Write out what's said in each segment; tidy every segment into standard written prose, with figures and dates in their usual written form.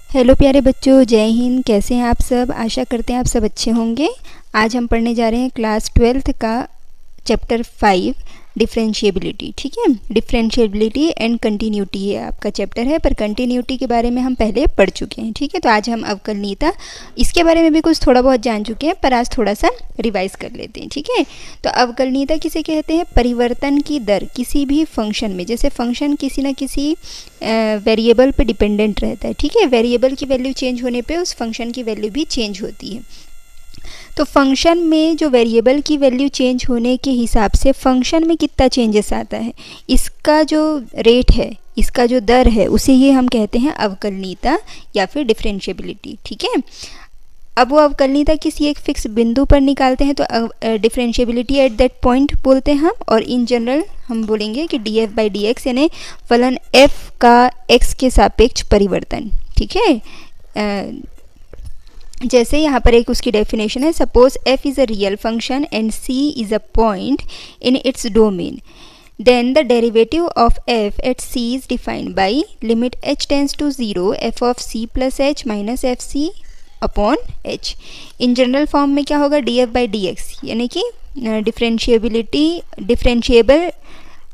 Hello प्यारे बच्चों, जय हिंद। कैसे हैं आप सब? आशा करते हैं आप सब अच्छे होंगे। आज हम पढ़ने जा रहे हैं क्लास 12th का चैप्टर 5 डिफरेंशिएबिलिटी। ठीक है, डिफरेंशिएबिलिटी एंड कंटिन्यूटी ये आपका चैप्टर है, पर कंटिन्यूटी के बारे में हम पहले पढ़ चुके हैं। ठीक है, तो आज हम अवकलनीयता इसके बारे में भी कुछ थोड़ा बहुत जान चुके हैं, पर आज थोड़ा सा रिवाइज कर लेते हैं। ठीक है, तो अवकलनीयता किसे कहते हैं? परिवर्तन की दर किसी भी फंक्शन में, जैसे फंक्शन किसी न किसी वेरिएबल पे डिपेंडेंट रहता है। ठीक है, वेरिएबल की वैल्यू चेंज होने पे उस फंक्शन की वैल्यू भी चेंज होती है। तो फंक्शन में जो वेरिएबल की वैल्यू चेंज होने के हिसाब से फंक्शन में कितना चेंजेस आता है, इसका जो रेट है, इसका जो दर है, उसे ये हम कहते हैं अवकलनीयता या फिर डिफरेंशिएबिलिटी। ठीक है, अब वो अवकलनीयता किसी एक फिक्स बिंदु पर निकालते हैं तो डिफरेंशिएबिलिटी एट दैट पॉइंट बोलते हैं हम, और इन जनरल हम बोलेंगे कि D f by D x, यानी फलन एफ का एक्स के सापेक्ष परिवर्तन। ठीक है, जैसे यहाँ पर एक उसकी डेफिनेशन है, suppose f is a real function and c is a point in its domain, then the derivative of f at c is defined by limit h tends to 0 f of c plus h minus f c upon h। In general form में क्या होगा? D f by D x, यानी कि differentiable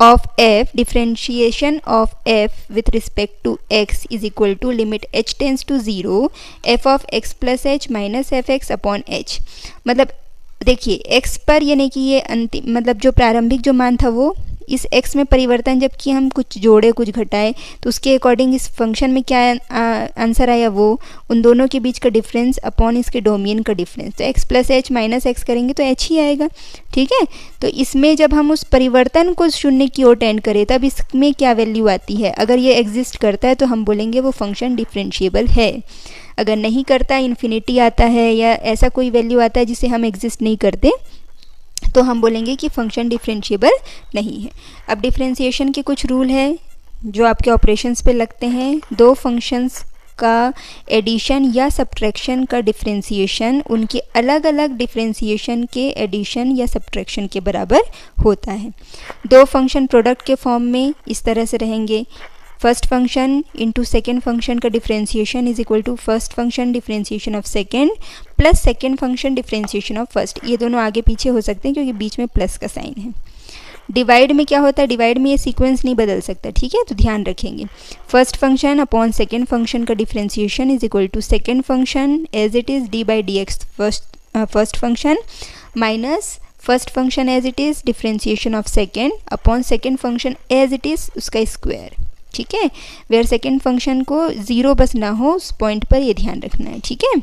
of f, differentiation of f with respect to x is equal to limit h tends to 0 f of x plus h minus f x upon h। मतलब देखिए x पर, यानी कि ये अंतिम, मतलब जो प्रारंभिक जो मान था वो इस x में परिवर्तन, जबकि हम कुछ जोड़े कुछ घटाए तो उसके अकॉर्डिंग इस फंक्शन में क्या आंसर आया, वो उन दोनों के बीच का डिफरेंस अपॉन इसके डोमेन का डिफरेंस। तो x plus H minus x करेंगे तो h ही आएगा। ठीक है, तो इसमें जब हम उस परिवर्तन को शून्य की ओर टेंड करें तब इसमें क्या वैल्यू आती है? अगर ये एग्जिस्ट करता है तो हम बोलेंगे वो फंक्शन डिफरेंशिएबल है। अगर नहीं करता, इन्फिनिटी आता है या ऐसा कोई वैल्यू आता है जिसे हम एग्जिस्ट नहीं करते, तो हम बोलेंगे कि फंक्शन डिफरेंशिएबल नहीं है। अब डिफरेंशिएशन के कुछ रूल है जो आपके ऑपरेशंस पे लगते हैं। दो फंक्शंस का एडिशन या सब्ट्रैक्शन का डिफरेंशिएशन उनके अलग अलग डिफरेंशिएशन के एडिशन या सब्ट्रैक्शन के बराबर होता है। दो फंक्शन प्रोडक्ट के फॉर्म में इस तरह से रहेंगे, first function into second function का differentiation is equal to first function differentiation of second plus second function differentiation of first. ये दोनों आगे पीछे हो सकते हैं क्योंकि बीच में प्लस का साइन है। डिवाइड में क्या होता है? डिवाइड में ये सीक्वेंस नहीं बदल सकता। ठीक है, तो ध्यान रखेंगे, first function upon second function का differentiation is equal to second function as it is d by D x first function minus first function as it is differentiation of second upon second function as it is उसका square. ठीक है, where second function को zero बस ना हो, उस point पर ये ध्यान रखना है। ठीक है,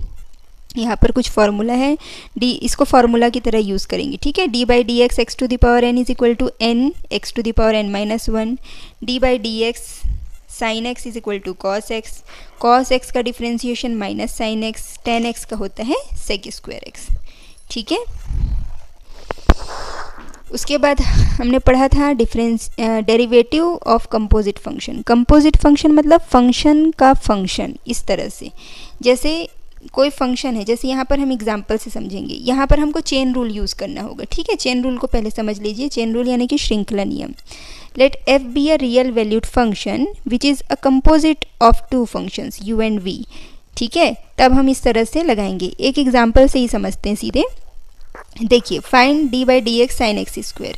यहाँ पर कुछ फार्मूला है, डी इसको फार्मूला की तरह यूज़ करेंगे। ठीक है, d by D x x to the power n is equal to n x to the power n minus one, d by D x sine x is equal to cos x का differentiation minus sine x, tan x का होता है sec square x. ठीक है, उसके बाद हमने पढ़ा था derivative of composite function. Composite function मतलब फंक्शन का फंक्शन, इस तरह से जैसे कोई फंक्शन है, जैसे यहाँ पर हम एग्जांपल से समझेंगे। यहाँ पर हमको चेन रूल यूज़ करना होगा। ठीक है, चेन रूल को पहले समझ लीजिए। चेन रूल यानी कि श्रृंखला नियम। Let f be a real valued function which is a composite of two functions u and v। ठीक है, तब हम इस तरह से लगाएंगे। एक एग्जाम्पल से ही समझते हैं सीधे। देखिए, find D by D x sine x square.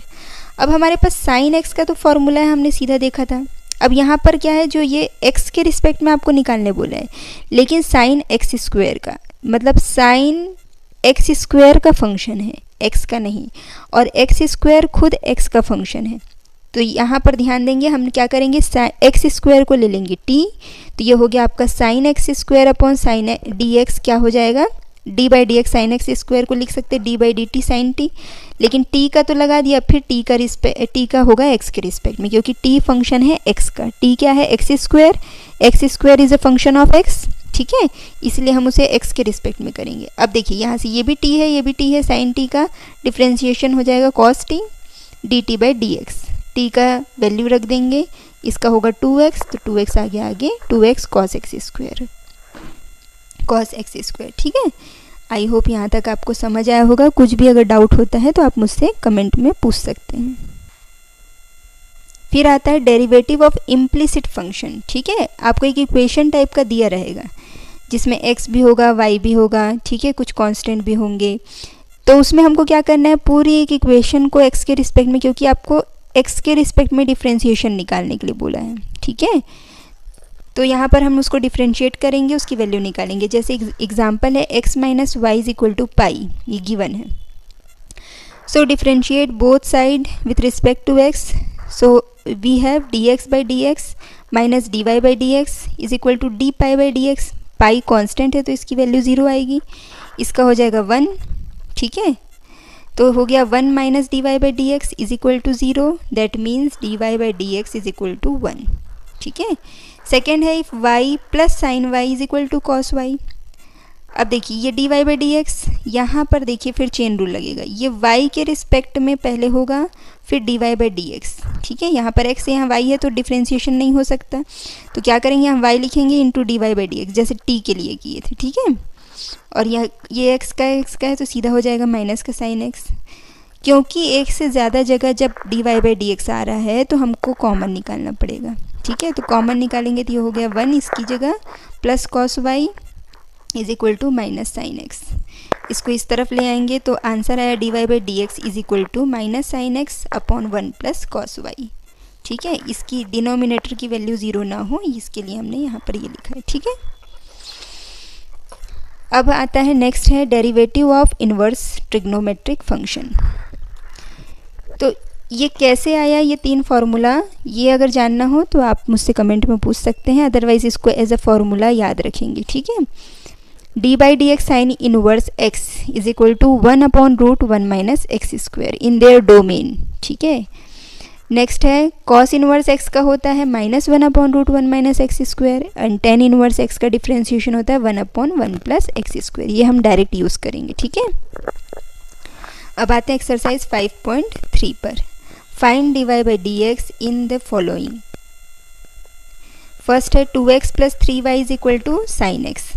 अब हमारे पास साइन एक्स का तो फॉर्मूला है, हमने सीधा देखा था। अब यहाँ पर क्या है, जो ये x के रिस्पेक्ट में आपको निकालने बोला है, लेकिन साइन एक्स स्क्वायर का मतलब साइन एक्स स्क्वायर का फंक्शन है, x का नहीं, और एक्स स्क्वायर खुद x का फंक्शन है। तो यहाँ पर ध्यान देंगे, हम क्या करेंगे, एक्स स्क्वायर को ले लेंगे t, तो ये हो गया आपका sine x square upon sine d x. क्या हो जाएगा? D by D x sine x square को लिख सकते हैं d by d t sine t, लेकिन t का तो लगा दिया, फिर t का होगा x के रिस्पेक्ट में, क्योंकि t फंक्शन है x का। t क्या है? X square is a function of x। ठीक है, इसलिए हम उसे x के रिस्पेक्ट में करेंगे। अब देखिए, यहाँ से ये भी t है, ये भी t है, साइन t का डिफ्रेंशिएशन हो जाएगा cos t D T by D x. T का वैल्यू रख देंगे, इसका होगा 2x, तो 2x आ गया आगे 2x cos x square, cos x square. ठीक है, आई होप यहाँ तक आपको समझ आया होगा। कुछ भी अगर डाउट होता है तो आप मुझसे कमेंट में पूछ सकते हैं। फिर आता है डेरिवेटिव ऑफ इम्प्लिसिट फंक्शन। ठीक है, आपको एक इक्वेशन टाइप का दिया रहेगा, जिसमें x भी होगा, y भी होगा, ठीक है, कुछ कांस्टेंट भी होंगे। तो उसमें हमको क्या करना है, पूरी एक इक्वेशन को x के रिस्पेक्ट में, क्योंकि आपको x के रिस्पेक्ट में डिफ्रेंशिएशन निकालने के लिए बोला है, ठीक है। तो यहाँ पर हम उसको डिफ्रेंशिएट करेंगे, उसकी वैल्यू निकालेंगे। जैसे एग्जांपल है x minus y is equal to pi, ये गिवन है। So differentiate both side with respect to x। So we have dx by dx minus dy by dx is equal to d pi by dx। Pi constant है तो इसकी value 0 आएगी, इसका हो जाएगा 1, ठीक है। तो हो गया 1 minus d Y by D x is equal to 0, that means d Y by D x is equal to 1, ठीक है। सेकेंड है if y plus sine y is equal to cos y. अब देखिए ये d Y by D x, यहाँ पर देखिए फिर चेन रूल लगेगा, ये y के रिस्पेक्ट में पहले होगा, फिर d Y by D x, ठीक है। यहाँ पर x यहाँ y है तो डिफ्रेंशिएशन नहीं हो सकता, तो क्या करेंगे, हम y लिखेंगे into d Y by D x, जैसे t के लिए किए थे, ठीक है। और ये x का है तो सीधा हो जाएगा माइनस का साइन x। क्योंकि एक से ज़्यादा जगह जब d Y by D x आ रहा है तो हमको कॉमन निकालना पड़ेगा, ठीक है। तो कॉमन निकालेंगे तो ये हो गया 1 इसकी जगह, plus cos y is equal to minus sine x. इसको इस तरफ ले आएंगे तो आंसर आया d Y by D x is equal to minus sine x upon 1 plus cos y, ठीक है। इसकी डिनोमिनेटर की वैल्यू 0 ना हो, इसके लिए हमने यहाँ पर ये लिखा है, ठीक है। अब आता है नेक्स्ट है derivative of inverse trigonometric function. तो ये कैसे आया, ये 3 फार्मूला, ये अगर जानना हो तो आप मुझसे कमेंट में पूछ सकते हैं, अदरवाइज इसको एज अ फार्मूला याद रखेंगे, ठीक है। D by D x sine inverse x is equal to 1 upon root 1 minus x square in their domain, ठीक है। नेक्स्ट है कॉस इनवर्स एक्स का होता है minus 1 upon root 1 minus x square, and tan inverse x का differentiation होता है 1 upon 1 plus x square. ये हम डायरेक्ट यूज़ करेंगे, ठीक है। अब आते हैं एक्सरसाइज 5.3 पर। Find d Y by D x in the following. First है 2x plus 3y is equal to sine x.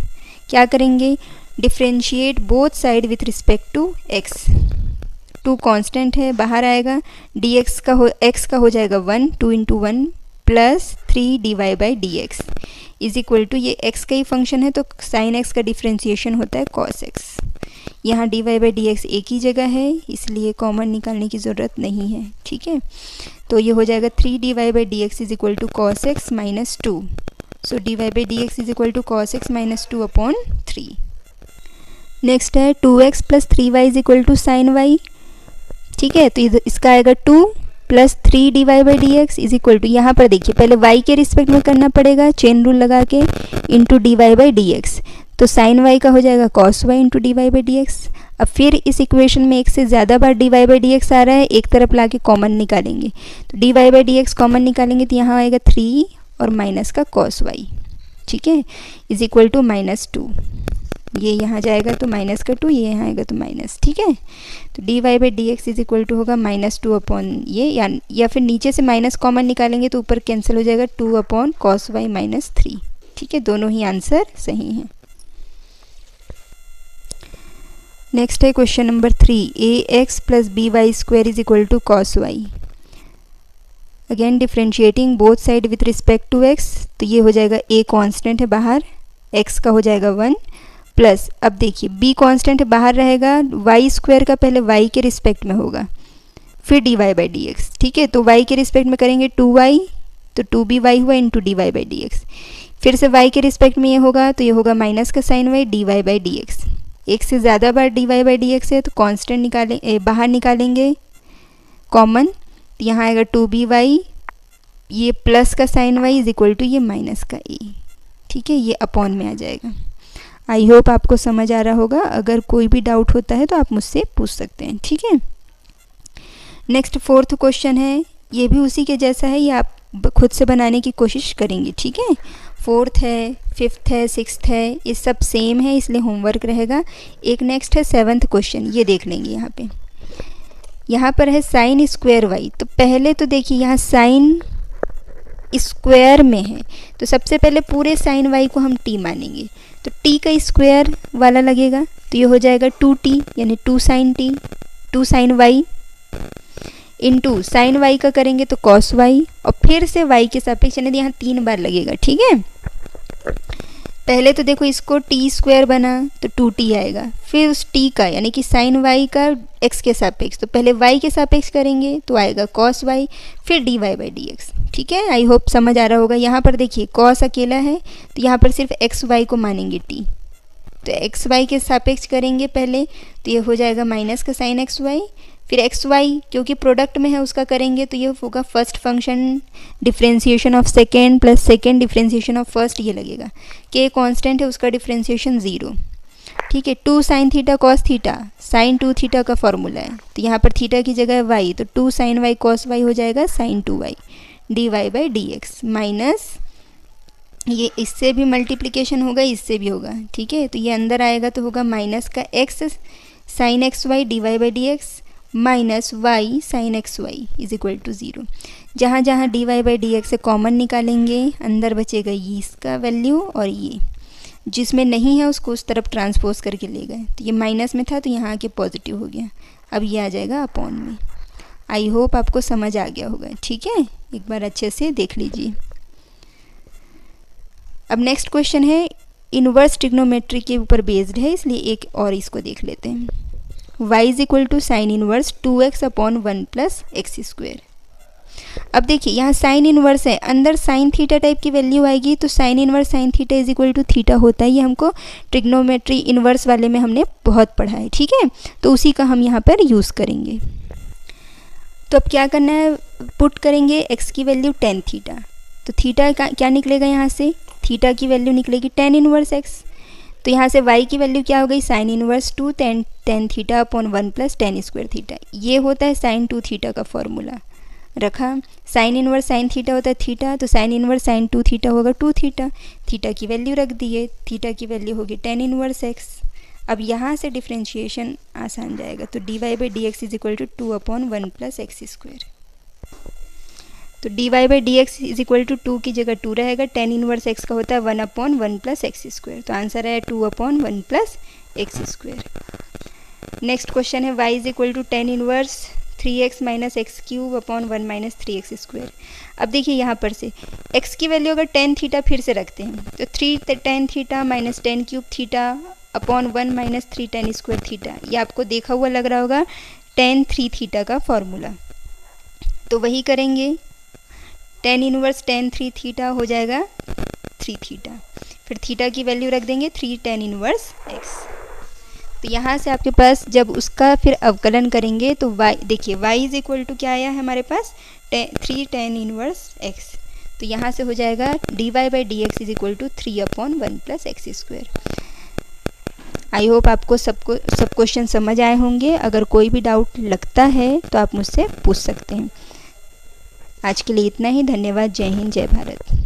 क्या करेंगे, differentiate both side with respect to x। 2 constant है, बाहर आएगा, dx का हो x का हो जाएगा 1, 2 into 1 plus 3 d Y by D x is equal to, ये x का ही फंक्शन है तो साइन x का डिफ्रेंशिएशन होता है cos x। यहाँ d Y by D x एक ही जगह है, इसलिए कॉमन निकालने की ज़रूरत नहीं है, ठीक है। तो ये हो जाएगा 3 d Y by D x is equal to cos x minus 2। So d Y by D x is equal to cos x minus 2 upon 3। Next है 2x plus 3y is equal to sine y, ठीक है। तो इसका आएगा 2 plus 3 d Y by D x is equal to, यहाँ पर देखिए पहले y के रिस्पेक्ट में करना पड़ेगा चेन रूल लगा के, into d Y by D x. तो साइन वाई का हो जाएगा cos y into d Y by D x. अब फिर इस इक्वेशन में एक से ज़्यादा बार d Y by D x आ रहा है, एक तरफ ला के कॉमन निकालेंगे, तो d Y by D x common निकालेंगे तो यहाँ आएगा 3 और माइनस का कॉस वाई, ठीक है, इज इक्वल टू माइनस 2। ये यहाँ जाएगा तो माइनस का 2, ये यहाँ आएगा तो माइनस, ठीक है। तो d Y by D x is equal to होगा माइनस 2 अपॉन ये, या फिर नीचे से माइनस कॉमन निकालेंगे तो ऊपर कैंसिल हो जाएगा 2 अपॉन कॉस वाई माइनस 3, ठीक है। दोनों ही आंसर सही हैं। नेक्स्ट है question number 3, a x plus b y square is equal to cos y. Again differentiating both side with respect to x, तो ये हो जाएगा a कांस्टेंट है बाहर, x का हो जाएगा 1 प्लस, अब देखिए b कांस्टेंट है बाहर रहेगा, y स्क्वायर का पहले y के रिस्पेक्ट में होगा, फिर d Y by D x, ठीक है। तो y के रिस्पेक्ट में करेंगे 2y, तो 2by हुआ into d Y by D x. फिर से y के रिस्पेक्ट में ये होगा तो ये होगा माइनस का sine y d Y by D x. एक से ज़्यादा बार d Y by D x है तो कांस्टेंट निकालें, बाहर निकालेंगे कॉमन, तो यहाँ आएगा 2by, ये प्लस का sine y is equal to ये माइनस का a, ठीक है। ये अपॉन में आ जाएगा। आई होप आपको समझ आ रहा होगा, अगर कोई भी डाउट होता है तो आप मुझसे पूछ सकते हैं, ठीक है। नेक्स्ट 4th क्वेश्चन है, ये भी उसी के जैसा है, ये आप खुद से बनाने की कोशिश करेंगे, ठीक है। 4th है, 5th है, 6th है, ये सब सेम है इसलिए होमवर्क रहेगा। एक नेक्स्ट है 7th क्वेश्चन, ये देख लेंगे। यहाँ पर है साइन स्क्वायर वाई, तो पहले तो देखिए यहाँ साइन स्क्वायर में है तो सबसे पहले पूरे साइन वाई को हम t मानेंगे, तो t का स्क्वायर वाला लगेगा, तो ये हो जाएगा 2t यानी 2 sine t, 2 sine y into sine y का करेंगे तो कॉस वाई, और फिर से वाई के सापेक्ष यानी यहाँ 3 बार लगेगा, ठीक है। पहले तो देखो इसको टी स्क्वायर बना तो 2t आएगा, फिर उस t का यानी कि साइन y का x के सापेक्ष, तो पहले y के सापेक्ष करेंगे तो आएगा cos y, फिर dy बाई dx। ठीक है, आई होप समझ आ रहा होगा। यहाँ पर देखिए cos अकेला है तो यहाँ पर सिर्फ x y को मानेंगे t, तो x y के सापेक्ष करेंगे पहले तो ये हो जाएगा माइनस का साइन x y, फिर एक्स वाई क्योंकि प्रोडक्ट में है उसका करेंगे तो ये होगा first function differentiation of second plus second differentiation of first, ये लगेगा कि कांस्टेंट है उसका डिफ्रेंशिएशन 0। ठीक है, 2 sine theta cos theta, sine 2 theta का फॉर्मूला है तो यहाँ पर थीटा की जगह वाई, तो 2 साइन वाई कॉस वाई हो जाएगा sine 2y dy by dx, minus ये इससे भी मल्टीप्लिकेशन होगा इससे भी होगा। ठीक है, तो ये अंदर आएगा तो होगा माइनस का x sine x y d Y by D x minus y sine x y is equal to 0। जहाँ जहाँ डी वाई बाई डी एक्स से कॉमन निकालेंगे अंदर बचेगा ये इसका वैल्यू और ये जिसमें नहीं है उसको उस तरफ ट्रांसपोज करके ले गए, तो ये माइनस में था तो यहाँ आके पॉजिटिव हो गया, अब ये आ जाएगा अपॉन में। आई होप आपको समझ आ गया होगा। ठीक है, एक बार अच्छे से देख लीजिए। अब नेक्स्ट क्वेश्चन है इनवर्स ट्रिग्नोमेट्री के ऊपर बेस्ड है, इसलिए एक और इसको देख लेते हैं। y is equal to sine inverse 2x upon 1 plus x square. अब देखिए यहाँ साइन इनवर्स है, अंदर साइन थीटा टाइप की वैल्यू आएगी तो sine inverse sine theta is equal to theta होता है, ये हमको ट्रिग्नोमेट्री इनवर्स वाले में हमने बहुत पढ़ा है। ठीक है, तो उसी का हम यहाँ पर यूज़ करेंगे। तो अब क्या करना है, पुट करेंगे x की वैल्यू टेन थीटा, तो थीटा का क्या निकलेगा, यहाँ से थीटा की वैल्यू निकलेगी टेन इनवर्स x, तो यहाँ से y की वैल्यू क्या हो गई sine inverse 2 tan theta upon 1 plus ten square theta, ये होता है साइन 2 थीटा का फॉर्मूला रखा। साइन इनवर्स साइन थीटा होता है थीटा, तो साइन इनवर्स साइन 2 थीटा होगा 2 थीटा, थीटा की वैल्यू रख दिए, थीटा की वैल्यू होगी टेन इनवर्स x। अब यहाँ से डिफ्रेंशिएशन आसान जाएगा, तो d Y by D x is equal to 2 upon 1 plus x square, तो d Y by D x is equal to 2 की जगह 2 रहेगा, टेन इनवर्स एक्स का होता है 1 अपॉन 1 प्लस एक्स स्क्वायर, तो आंसर है 2 upon 1 plus x square. Next question है y is equal to tan inverse 3x minus x cube upon 1 minus 3x square. अब देखिए यहाँ पर से x की वैल्यू अगर टेन थीटा फिर से रखते हैं तो 3 tan theta minus ten cube theta upon 1 minus 3 ten square theta, ये आपको देखा हुआ लग रहा होगा टेन 3 थीटा का फॉर्मूला, तो वही करेंगे। टेन इनवर्स टेन 3 थीटा हो जाएगा 3 थीटा, फिर थीटा की वैल्यू रख देंगे 3 टेन इनवर्स x, तो यहाँ से आपके पास जब उसका फिर अवकलन करेंगे तो y देखिए y इज इक्वल टू क्या आया है हमारे पास 3 टेन इनवर्स x, तो यहाँ से हो जाएगा d Y by D x is equal to 3 upon 1 plus x square. I hope आपको सब क्वेश्चन समझ आए होंगे, अगर कोई भी डाउट लगता है तो आप मुझसे पूछ सकते हैं। आज के लिए इतना ही, धन्यवाद, जय हिंद, जय भारत।